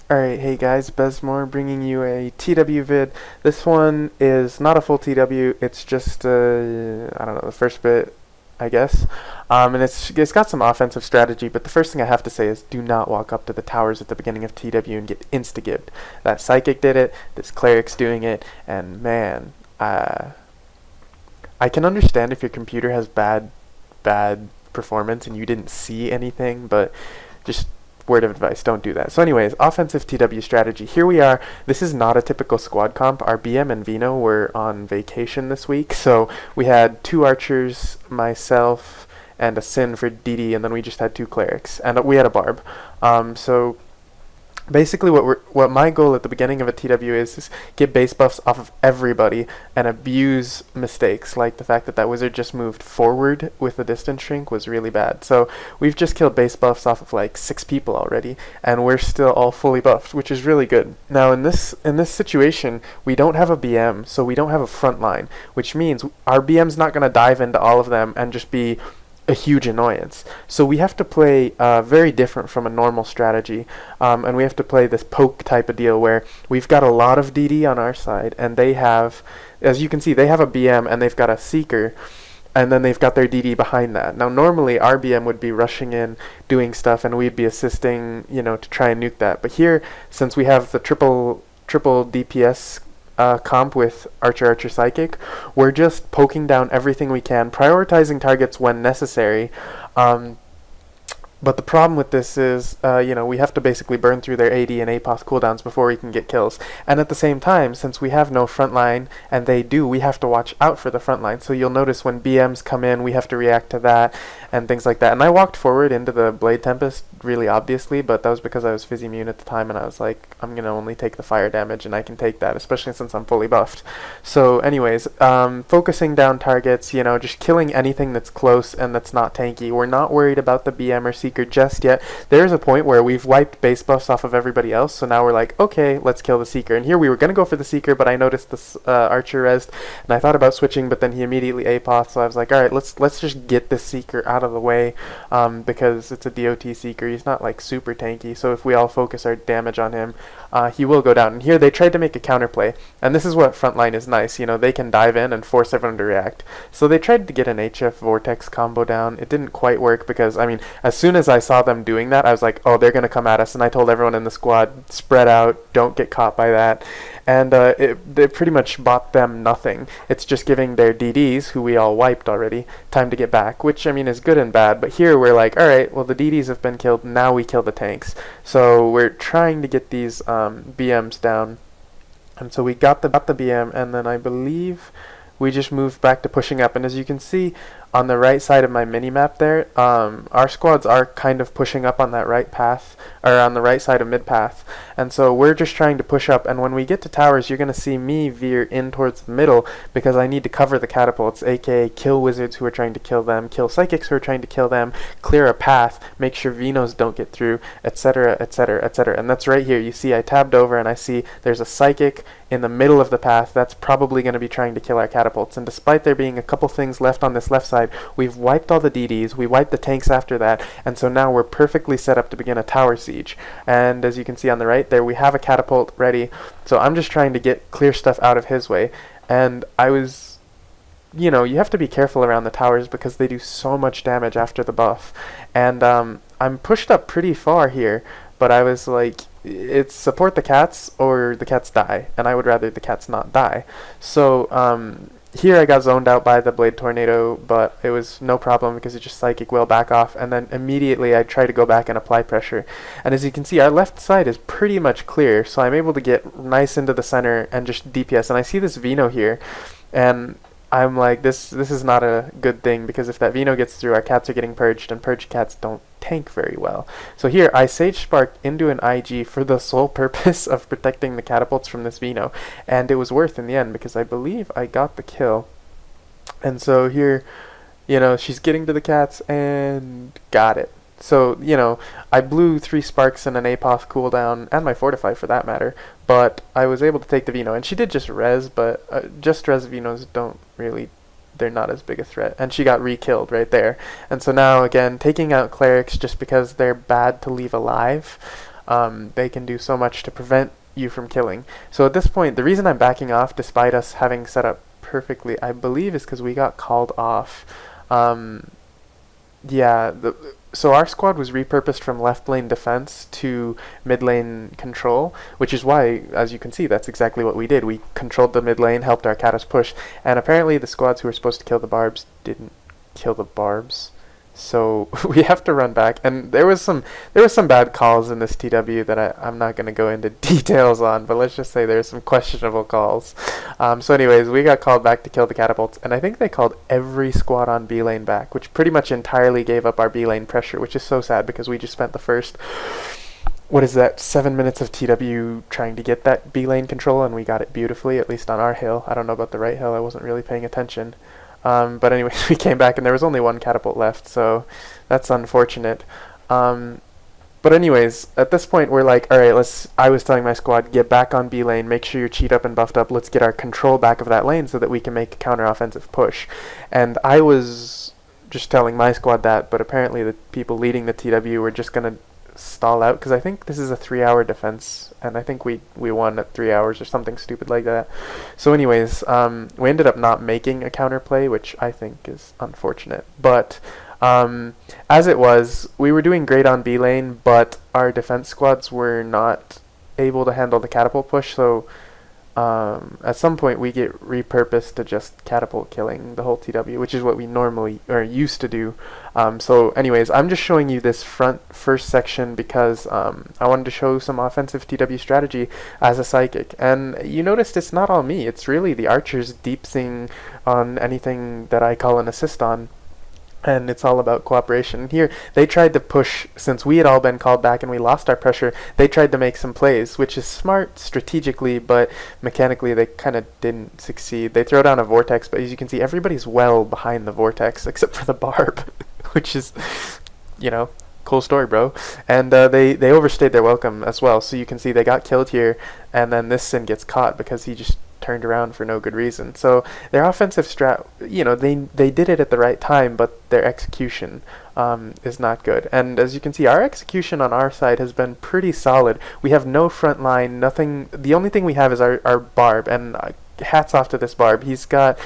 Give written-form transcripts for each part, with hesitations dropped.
Alright, hey guys, Bezmor bringing you a TW vid. This one is not a full TW, it's just, I don't know, the first bit, I guess. And it's got some offensive strategy, but the first thing I have to say is do not walk up to the towers at the beginning of TW and get insta-gibbed. That Psychic did it, this Cleric's doing it, and man, I can understand if your computer has bad performance and you didn't see anything, but just word of advice, don't do that. So anyways, offensive TW strategy. Here we are. This is not a typical squad comp. Our BM and Vino were on vacation this week, so we had 2 archers, myself, and a Sin for DD, and then we just had 2 clerics, and we had a barb. So basically what my goal at the beginning of a TW is get base buffs off of everybody and abuse mistakes, like the fact that that wizard just moved forward with the distance shrink was really bad. So we've just killed base buffs off of like 6 people already, and we're still all fully buffed, which is really good. Now in this situation, we don't have a BM, so we don't have a front line, which means our BM's not going to dive into all of them and just be a huge annoyance. So we have to play very different from a normal strategy, and we have to play this poke type of deal where we've got a lot of DD on our side, and they have, as you can see, they have a BM and they've got a Seeker, and then they've got their DD behind that. Now normally our BM would be rushing in, doing stuff, and we'd be assisting, to try and nuke that. But here, since we have the triple DPS comp with Archer Psychic, we're just poking down everything we can, prioritizing targets when necessary. But the problem with this is, we have to basically burn through their AD and APOS cooldowns before we can get kills. And at the same time, since we have no front line, and they do, we have to watch out for the front line. So you'll notice when BMs come in, we have to react to that, and things like that. And I walked forward into the Blade Tempest really obviously, but that was because I was Fizzy immune at the time, and I was like, I'm going to only take the fire damage, and I can take that, especially since I'm fully buffed. So anyways, focusing down targets, just killing anything that's close and that's not tanky. We're not worried about the BM or Seeker just yet. There's a point where we've wiped base buffs off of everybody else, so now we're like, okay, let's kill the Seeker. And here we were going to go for the Seeker, but I noticed this Archer rezzed, and I thought about switching, but then he immediately APOS, so I was like, alright, let's just get this Seeker out of the way, because it's a DOT Seeker. He's not like super tanky, so if we all focus our damage on him, he will go down. And here they tried to make a counterplay, and this is what frontline is nice, they can dive in and force everyone to react. So they tried to get an HF Vortex combo down. It didn't quite work because, as soon as I saw them doing that, I was like, oh, they're going to come at us, and I told everyone in the squad, spread out, don't get caught by that. And it pretty much bought them nothing. It's just giving their DDs, who we all wiped already, time to get back, which, is good and bad. But here we're like, alright, well, the DDs have been killed, now we kill the tanks. So we're trying to get these BMs down. And so we got the BM, and then I believe we just moved back to pushing up. And as you can see on the right side of my mini-map there, our squads are kind of pushing up on that right path, or on the right side of mid-path. And so we're just trying to push up, and when we get to towers, you're going to see me veer in towards the middle, because I need to cover the catapults, aka kill wizards who are trying to kill them, kill psychics who are trying to kill them, clear a path, make sure Venos don't get through, etc., etc., etc. And that's right here. You see I tabbed over, and I see there's a psychic in the middle of the path that's probably going to be trying to kill our catapults. And despite there being a couple things left on this left side, we've wiped all the DDs, we wiped the tanks after that, and so now we're perfectly set up to begin a tower siege. And as you can see on the right there, we have a catapult ready, so I'm just trying to get clear stuff out of his way. And I was, you have to be careful around the towers because they do so much damage after the buff. And I'm pushed up pretty far here, but I was like, it's support the cats or the cats die, and I would rather the cats not die. So here I got zoned out by the Blade Tornado, but it was no problem because it just Psychic Will back off, and then immediately I try to go back and apply pressure. And as you can see, our left side is pretty much clear, so I'm able to get nice into the center and just DPS. And I see this Vino here, and I'm like, this is not a good thing, because if that Vino gets through, our cats are getting purged, and purged cats don't tank very well. So here, I Sage Sparked into an IG for the sole purpose of protecting the catapults from this Vino, and it was worth in the end, because I believe I got the kill. And so here, she's getting to the cats, and got it. So, I blew 3 sparks and an APOS cooldown, and my Fortify for that matter, but I was able to take the Vino. And she did just res, but just res Vinos don't really, they're not as big a threat. And she got re-killed right there. And so now, again, taking out clerics just because they're bad to leave alive. They can do so much to prevent you from killing. So at this point, the reason I'm backing off, despite us having set up perfectly, I believe, is because we got called off. Um, yeah, so our squad was repurposed from left lane defense to mid lane control, which is why, as you can see, that's exactly what we did. We controlled the mid lane, helped our Katas push, and apparently the squads who were supposed to kill the barbs didn't kill the barbs. So we have to run back, and there was some bad calls in this TW that I'm not gonna go into details on, but let's just say there's some questionable calls. So anyways, we got called back to kill the catapults, and I think they called every squad on B lane back, which pretty much entirely gave up our B lane pressure, which is so sad because we just spent the first, what is that, 7 minutes of TW trying to get that B lane control, and we got it beautifully, at least on our hill. I don't know about the right hill, I wasn't really paying attention. But anyways, we came back and there was only one catapult left, so that's unfortunate. But anyways, at this point we're like, alright, I was telling my squad, get back on B lane, make sure you're cheat up and buffed up, let's get our control back of that lane so that we can make a counter-offensive push. And I was just telling my squad that, but apparently the people leading the TW were just gonna stall out, because I think this is a 3-hour defense, and I think we won at 3 hours or something stupid like that. So anyways, we ended up not making a counterplay, which I think is unfortunate. But as it was, we were doing great on B lane, but our defense squads were not able to handle the catapult push, so at some point we get repurposed to just catapult killing the whole TW, which is what we normally or used to do. So anyways, I'm just showing you this first section because I wanted to show some offensive TW strategy as a psychic. And you noticed it's not all me, it's really the archers deep-sing on anything that I call an assist on. And it's all about cooperation. Here, they tried to push, since we had all been called back and we lost our pressure, they tried to make some plays, which is smart strategically, but mechanically they kind of didn't succeed. They throw down a vortex, but as you can see, everybody's well behind the vortex, except for the barb, which is, cool story, bro. And they overstayed their welcome as well, so you can see they got killed here, and then this Sin gets caught because he just turned around for no good reason. So their offensive strat, they did it at the right time, but their execution is not good. And as you can see, our execution on our side has been pretty solid. We have no front line, nothing. The only thing we have is our barb, and hats off to this barb. He's got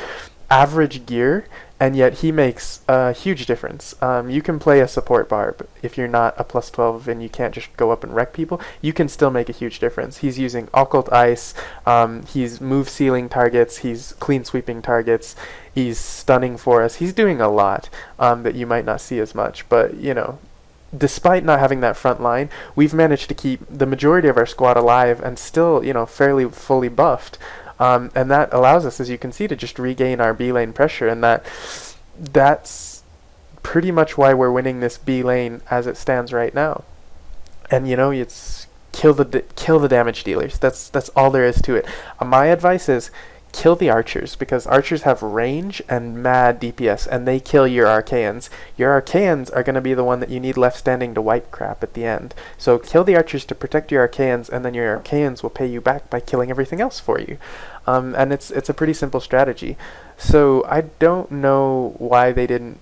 average gear, and yet he makes a huge difference. You can play a support barb if you're not a plus 12 and you can't just go up and wreck people. You can still make a huge difference. He's using occult ice, he's move sealing targets, he's clean sweeping targets, he's stunning for us. He's doing a lot that you might not see as much, but despite not having that front line, we've managed to keep the majority of our squad alive and still, fairly fully buffed. And that allows us, as you can see, to just regain our B lane pressure, and that's pretty much why we're winning this B lane as it stands right now. And it's kill the damage dealers. That's all there is to it. My advice is kill the archers, because archers have range and mad DPS, and they kill your Archaeans. Your Archaeans are going to be the one that you need left standing to wipe crap at the end. So kill the archers to protect your Archaeans, and then your Archaeans will pay you back by killing everything else for you. And it's a pretty simple strategy. So I don't know why they didn't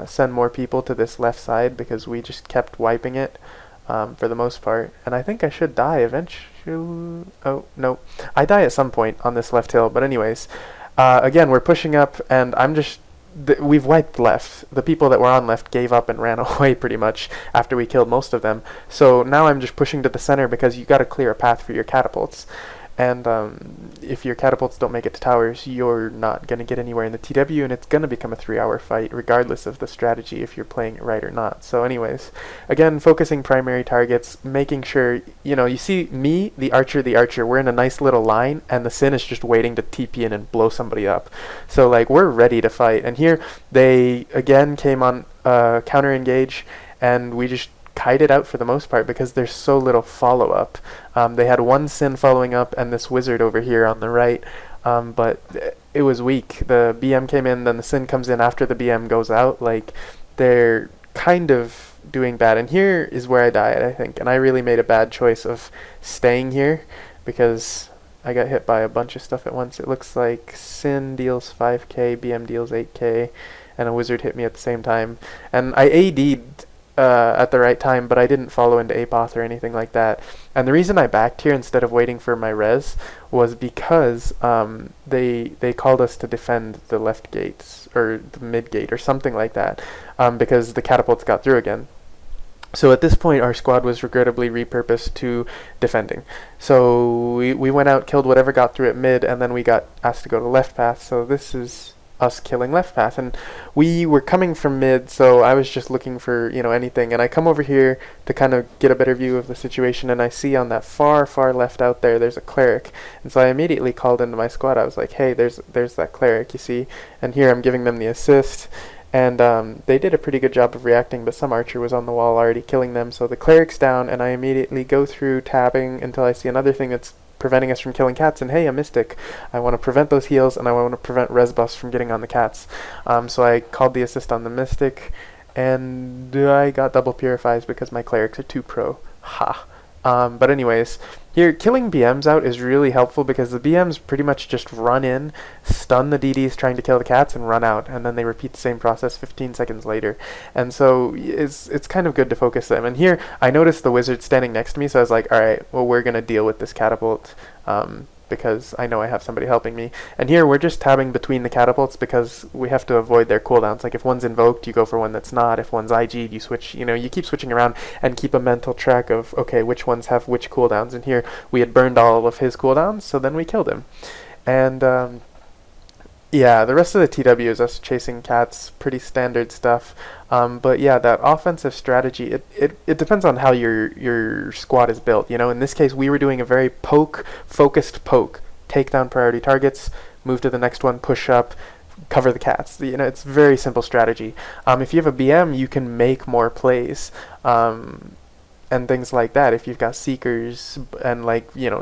send more people to this left side, because we just kept wiping it for the most part. And I think I should die eventually. Oh, no. I die at some point on this left hill. But anyways, again, we're pushing up, and we've wiped left. The people that were on left gave up and ran away pretty much after we killed most of them. So now I'm just pushing to the center, because you got to clear a path for your catapults. And if your catapults don't make it to towers, you're not going to get anywhere in the TW, and it's going to become a 3-hour fight, regardless of the strategy, if you're playing it right or not. So anyways, again, focusing primary targets, making sure, you see me, the archer, we're in a nice little line, and the Sin is just waiting to TP in and blow somebody up. So, we're ready to fight. And here, they, again, came on counter-engage, and we just kited out for the most part, because there's so little follow-up. They had one Sin following up and this wizard over here on the right, but it was weak. The BM came in, then the Sin comes in after the BM goes out. They're kind of doing bad. And here is where I died, I think, and I really made a bad choice of staying here, because I got hit by a bunch of stuff at once. It looks like Sin deals 5k, BM deals 8k, and a wizard hit me at the same time. And I AD'd at the right time, but I didn't follow into APOS or anything like that. And the reason I backed here instead of waiting for my res was because they called us to defend the left gates or the mid gate or something like that, because the catapults got through again. So at this point, our squad was regrettably repurposed to defending. So we went out, killed whatever got through at mid, and then we got asked to go to left path. So this is us killing left path, and we were coming from mid, so I was just looking for anything, and I come over here to kind of get a better view of the situation, and I see on that far left out there's a cleric, and so I immediately called into my squad. I was like, hey, there's that cleric, you see, and here I'm giving them the assist. And they did a pretty good job of reacting, but some archer was on the wall already killing them, so the cleric's down, and I immediately go through tabbing until I see another thing that's preventing us from killing cats, and hey, a mystic. I want to prevent those heals, and I want to prevent res buffs from getting on the cats. So I called the assist on the mystic, and I got double purifies because my clerics are too pro. Ha. But anyways, here, killing BMs out is really helpful because the BMs pretty much just run in, stun the DDs trying to kill the cats, and run out, and then they repeat the same process 15 seconds later. And so it's kind of good to focus them. And here, I noticed the wizard standing next to me, so I was like, alright, well, we're going to deal with this catapult, because I know I have somebody helping me. And here we're just tabbing between the catapults because we have to avoid their cooldowns. Like if one's invoked, you go for one that's not. If one's IG'd, you switch, you keep switching around and keep a mental track of, okay, which ones have which cooldowns. And here we had burned all of his cooldowns, so then we killed him. And yeah, the rest of the TW is us chasing cats, pretty standard stuff. But yeah, that offensive strategy, it depends on how your squad is built. In this case, we were doing a very focused poke. Take down priority targets, move to the next one, push up, cover the cats. It's very simple strategy. If you have a BM, you can make more plays. And things like that. If you've got seekers and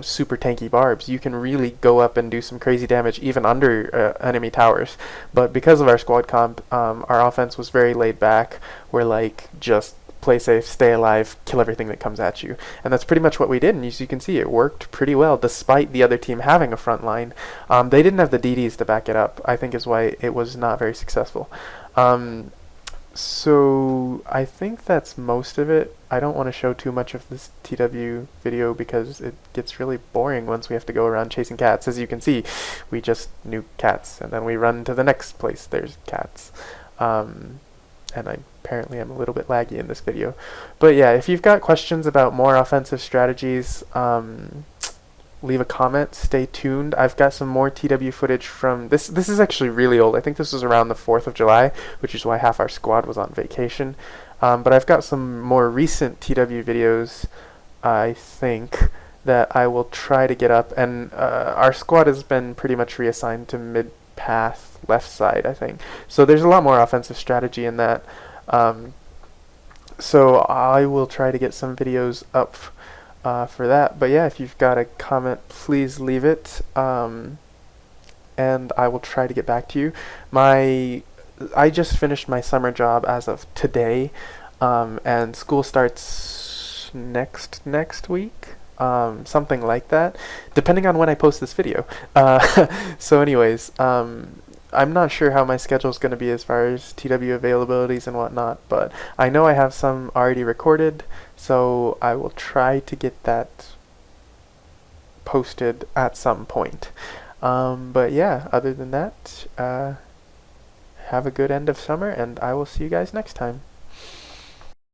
super tanky barbs, you can really go up and do some crazy damage even under enemy towers. But because of our squad comp, our offense was very laid back. We're just play safe, stay alive, kill everything that comes at you. And that's pretty much what we did, and as you can see, it worked pretty well despite the other team having a front line. They didn't have the DDs to back it up, I think is why it was not very successful. So I think that's most of it. I don't want to show too much of this TW video because it gets really boring once we have to go around chasing cats. As you can see, we just nuke cats and then we run to the next place there's cats. And I apparently am a little bit laggy in this video. But yeah, if you've got questions about more offensive strategies, leave a comment, stay tuned. I've got some more TW footage from this is actually really old. I think this was around the 4th of July, which is why half our squad was on vacation. But I've got some more recent TW videos, I think, that I will try to get up, and our squad has been pretty much reassigned to mid path left side, I think. So there's a lot more offensive strategy in that. So I will try to get some videos up for that. But yeah, if you've got a comment, please leave it, and I will try to get back to you. I just finished my summer job as of today, and school starts next week, something like that, depending on when I post this video. So anyways, I'm not sure how my schedule is going to be as far as TW availabilities and whatnot, but I know I have some already recorded, so I will try to get that posted at some point. But yeah, other than that, have a good end of summer, and I will see you guys next time.